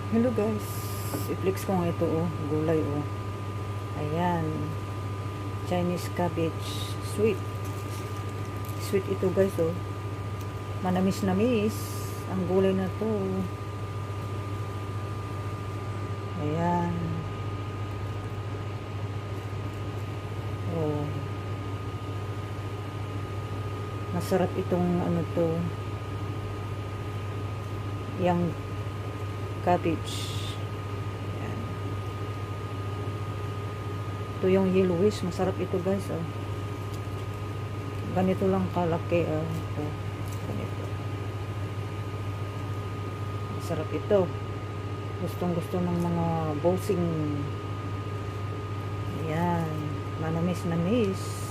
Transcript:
Hello guys, i-flex ko nga ito oh, gulay oh. Ayan, Chinese cabbage, sweet. Sweet ito guys oh. Manamis-namis ang gulay na to. Ayan. Oh. Masarap itong ano to. Yang cabbage. Ayan. Ito yung yellowish. Masarap ito guys. Oh. Ganito lang kalaki. Ito. Ganito. Masarap ito. Gustong gusto ng mga bossing. Ayan. Manamis-namis.